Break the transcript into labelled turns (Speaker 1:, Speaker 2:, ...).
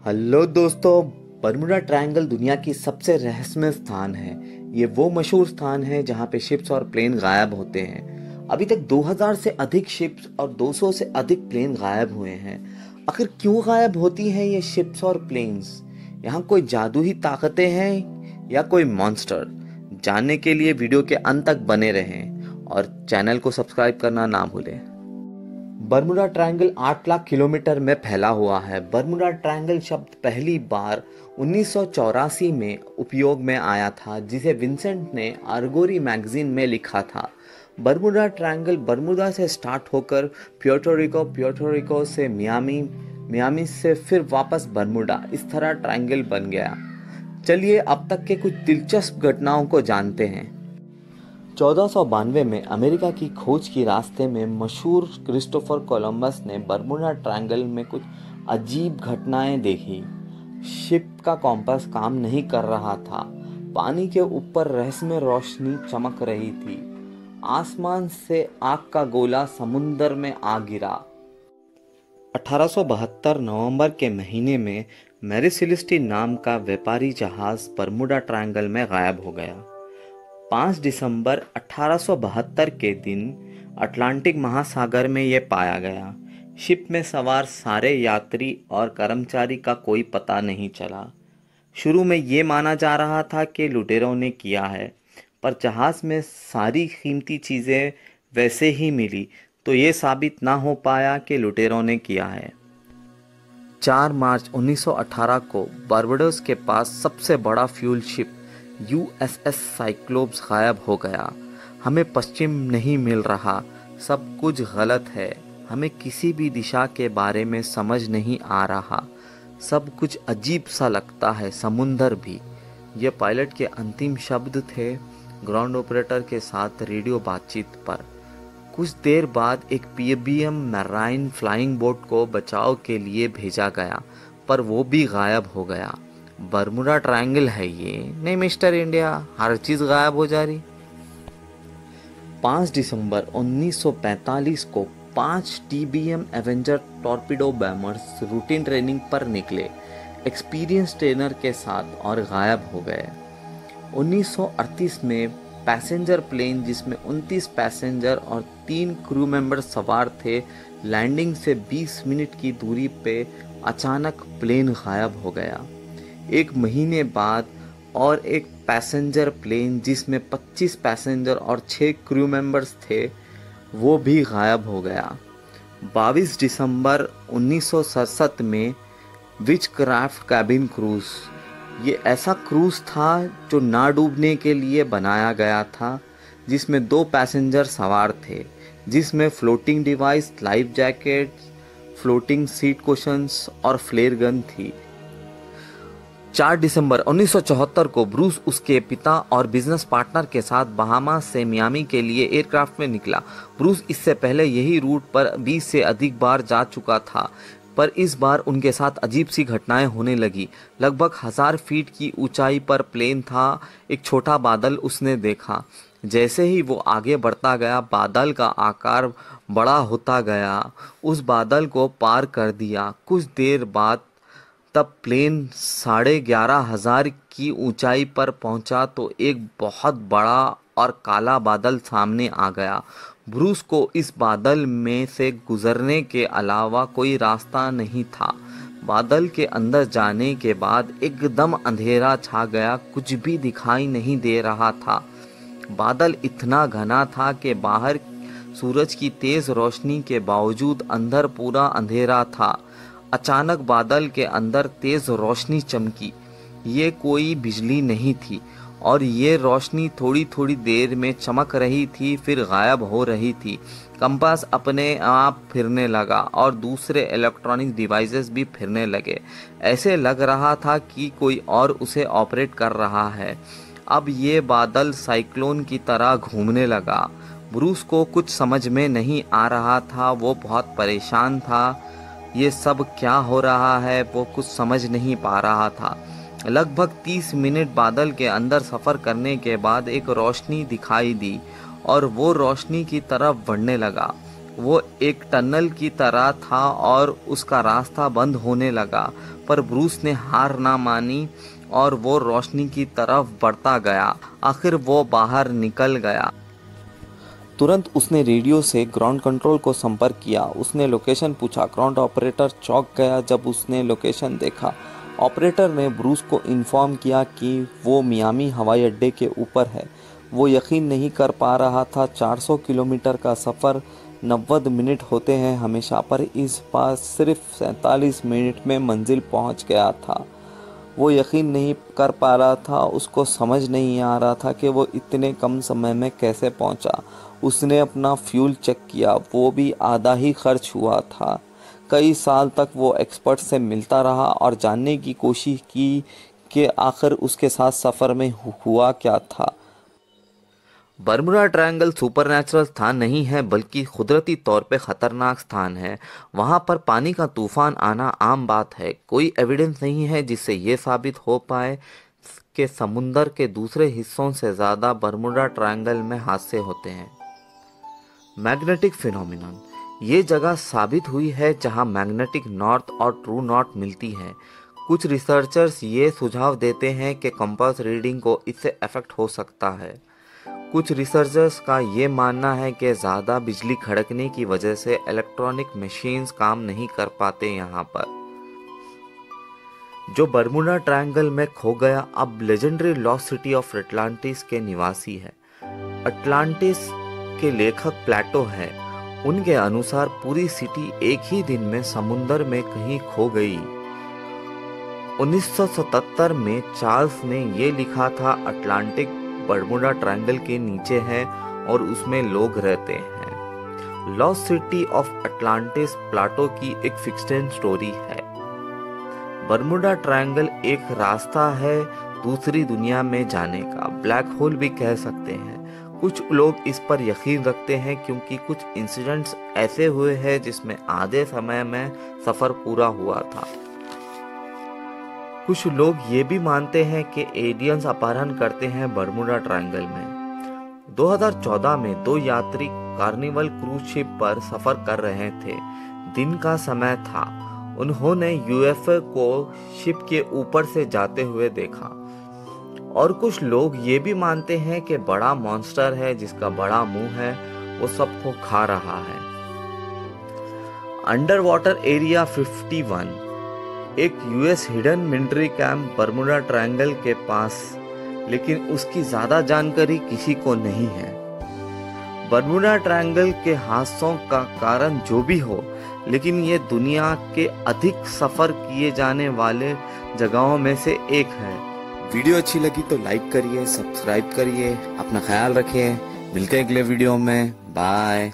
Speaker 1: Hello दोस्तों। Bermuda triangle दुनिया की सबसे रहस्यमय स्थान है। ये वो मशहूर स्थान है जहाँ पे शिप्स और प्लेन गायब होते हैं। अभी तक 2000 से अधिक शिप्स और 200 से अधिक प्लेन गायब हुए हैं। आखिर क्यों गायब होती हैं ये शिप्स और प्लेन्स? यहाँ कोई जादुई ताकतें हैं या कोई मॉन्स्टर? जानने के लिए वीडियो के अंत तक बने रहें और चैनल को सब्सक्राइब करना ना भूलें। बर्मुडा ट्रायंगल 8 लाख किलोमीटर में फैला हुआ है। बर्मुडा ट्रायंगल शब्द पहली बार 1984 में उपयोग में आया था, जिसे विंसेंट ने आर्गोरी मैगजीन में लिखा था। बर्मुडा ट्रायंगल बर्मुडा से स्टार्ट होकर प्यूर्टो रिको से मियामी से फिर वापस बर्मुडा, इस तरह ट्रायंगल बन गया। चलिए अब तक के कुछ दिलचस्प घटनाओं को जानते हैं। 1492 में अमेरिका की खोज की रास्ते में मशहूर क्रिस्टोफर कोलंबस ने बर्मुडा ट्रायंगल में कुछ अजीब घटनाएं देखी। शिप का कॉम्पास काम नहीं कर रहा था। पानी के ऊपर रहस्यमय रोशनी चमक रही थी। आसमान से आग का गोला समुंदर में आ गिरा। 1872 नवंबर के महीने में मैरी सेलेस्टी नाम का व्यापारी जहाज बर्मुडा ट्रायंगल में गायब हो गया। 5 दिसंबर 1872 के दिन अटलांटिक महासागर में यह पाया गया। शिप में सवार सारे यात्री और कर्मचारी का कोई पता नहीं चला। शुरू में ये माना जा रहा था कि लुटेरों ने किया है, पर जहाज में सारी कीमती चीज़ें वैसे ही मिली, तो ये साबित ना हो पाया कि लुटेरों ने किया है। 4 मार्च 1918 को बारबाडोस के पास सबसे बड़ा फ्यूल शिप USS साइक्लोप्स गायब हो गया। हमें पश्चिम नहीं मिल रहा, सब कुछ गलत है। हमें किसी भी दिशा के बारे में समझ नहीं आ रहा, सब कुछ अजीब सा लगता है, समुंदर भी। ये पायलट के अंतिम शब्द थे ग्राउंड ऑपरेटर के साथ रेडियो बातचीत पर। कुछ देर बाद एक PBM मैराइन फ्लाइंग बोट को बचाव के लिए भेजा गया, पर वो भी गायब हो गया। बर्मुडा ट्रायंगल है ये, नहीं मिस्टर इंडिया, हर चीज गायब हो जा रही। 5 दिसंबर 1945 को 5 TBM Avenger torpedo bombers routine training पर निकले एक्सपीरियंस ट्रेनर के साथ और गायब हो गए। 1938 में पैसेंजर प्लेन जिसमें 29 पैसेंजर और 3 क्रू मेंबर सवार थे, लैंडिंग से 20 मिनट की दूरी पे अचानक प्लेन गायब हो गया। एक महीने बाद और एक पैसेंजर प्लेन जिसमें 25 पैसेंजर और 6 क्रू मेंबर्स थे, वो भी गायब हो गया। 22 दिसंबर 1967 में विचक्राफ्ट कैबिन क्रूज, ये ऐसा क्रूज था जो ना डूबने के लिए बनाया गया था, जिसमें 2 पैसेंजर सवार थे, जिसमें floating device, life jacket, floating seat cushions और फ्लेयर गन थी। 4 दिसंबर 1974 को ब्रूस उसके पिता और बिजनेस पार्टनर के साथ बहामास से मियामी के लिए एयरक्राफ्ट में निकला। ब्रूस इससे पहले यही रूट पर 20 से अधिक बार जा चुका था, पर इस बार उनके साथ अजीब सी घटनाएं होने लगी। लगभग 1000 फीट की ऊंचाई पर प्लेन था। एक छोटा बादल उसने देखा। जैसे ही वो आगे बढ़ता गया, बादल का आकार बड़ा होता गया। उस बादल को पार कर दिया। कुछ देर बाद तब प्लेन 11,500 की ऊंचाई पर पहुंचा तो एक बहुत बड़ा और काला बादल सामने आ गया। ब्रूस को इस बादल में से गुजरने के अलावा कोई रास्ता नहीं था। बादल के अंदर जाने के बाद एकदम अंधेरा छा गया, कुछ भी दिखाई नहीं दे रहा था। बादल इतना घना था कि बाहर सूरज की तेज रोशनी के बावजूद अंदर पूरा अंधेरा था। अचानक बादल के अंदर तेज रोशनी चमकी। ये कोई बिजली नहीं थी और ये रोशनी थोड़ी थोड़ी देर में चमक रही थी, फिर गायब हो रही थी। कंपास अपने आप फिरने लगा और दूसरे इलेक्ट्रॉनिक डिवाइसेस भी फिरने लगे। ऐसे लग रहा था कि कोई और उसे ऑपरेट कर रहा है। अब ये बादल साइक्लोन की तरह घूमने लगा। ब्रूस को कुछ समझ में नहीं आ रहा था, वो बहुत परेशान था। ये सब क्या हो रहा है वो कुछ समझ नहीं पा रहा था। लगभग 30 मिनट बादल के अंदर सफ़र करने के बाद एक रोशनी दिखाई दी और वो रोशनी की तरफ बढ़ने लगा। वो एक टनल की तरह था और उसका रास्ता बंद होने लगा, पर ब्रूस ने हार ना मानी और वो रोशनी की तरफ बढ़ता गया। आखिर वो बाहर निकल गया। तुरंत उसने रेडियो से ग्राउंड कंट्रोल को संपर्क किया। उसने लोकेशन पूछा। ग्राउंड ऑपरेटर चौंक गया जब उसने लोकेशन देखा। ऑपरेटर ने ब्रूस को इन्फॉर्म किया कि वो मियामी हवाई अड्डे के ऊपर है। वो यकीन नहीं कर पा रहा था। 400 किलोमीटर का सफ़र 90 मिनट होते हैं हमेशा, पर इस बार सिर्फ 47 मिनट में मंजिल पहुंच गया था। वो यकीन नहीं कर पा रहा था। उसको समझ नहीं आ रहा था कि वो इतने कम समय में कैसे पहुंचा। उसने अपना फ्यूल चेक किया, वो भी आधा ही खर्च हुआ था। कई साल तक वो एक्सपर्ट से मिलता रहा और जानने की कोशिश की कि आखिर उसके साथ सफ़र में हुआ क्या था। बर्मुडा ट्रायंगल सुपरनैचुरल स्थान नहीं है, बल्कि कुदरती तौर पे खतरनाक स्थान है। वहाँ पर पानी का तूफान आना आम बात है। कोई एविडेंस नहीं है जिससे ये साबित हो पाए कि समुंदर के दूसरे हिस्सों से ज़्यादा बर्मुडा ट्रायंगल में हादसे होते हैं। मैग्नेटिक फिनोमिनन, ये जगह साबित हुई है जहाँ मैग्नेटिक नॉर्थ और ट्रू नॉर्थ मिलती है। कुछ रिसर्चर्स ये सुझाव देते हैं कि कंपास रीडिंग को इससे अफेक्ट हो सकता है। कुछ रिसर्चर्स का ये मानना है कि ज़्यादा बिजली खड़कने की वजह से इलेक्ट्रॉनिक मशीन्स काम नहीं कर पाते। यहाँ पर जो बर्मुडा ट्रायंगल में खो गया अब legendary lost city of Atlantis के निवासी है। अटलांटिस के लेखक प्लेटो है। उनके अनुसार पूरी सिटी एक ही दिन में समुंदर में कहीं खो गई। 1977 में चार्ल्स ने ये लिखा था, अटलांटिक बर्मुडा ट्रायंगल के नीचे है और उसमें लोग रहते हैं। लॉस्ट सिटी ऑफ अटलांटिस प्लेटो की एक फिक्शन स्टोरी है। बर्मुडा ट्रायंगल एक रास्ता है दूसरी दुनिया में जाने का, ब्लैक होल भी कह सकते हैं। कुछ लोग इस पर यकीन रखते हैं क्योंकि कुछ इंसिडेंट्स ऐसे हुए हैं जिसमें आधे समय में सफर पूरा हुआ था। कुछ लोग ये भी मानते हैं कि एलियंस अपहरण करते हैं बर्मुडा ट्रायंगल में। 2014 में 2 यात्री कार्निवल क्रूज शिप पर सफर कर रहे थे। दिन का समय था। उन्होंने यूएफओ को शिप के ऊपर से जाते हुए देखा। और कुछ लोग ये भी मानते हैं कि बड़ा मॉन्स्टर है जिसका बड़ा मुंह है, वो सबको खा रहा है। अंडर वाटर एरिया 51 एक US hidden military camp Bermuda triangle के पास, लेकिन उसकी ज्यादा जानकारी किसी को नहीं है। बर्मुडा ट्रायंगल के हादसों का कारण जो भी हो, लेकिन ये दुनिया के अधिक सफर किए जाने वाले जगहों में से एक है। वीडियो अच्छी लगी तो लाइक करिए, सब्सक्राइब करिए, अपना ख्याल रखिए। मिलते हैं अगले वीडियो में। बाय।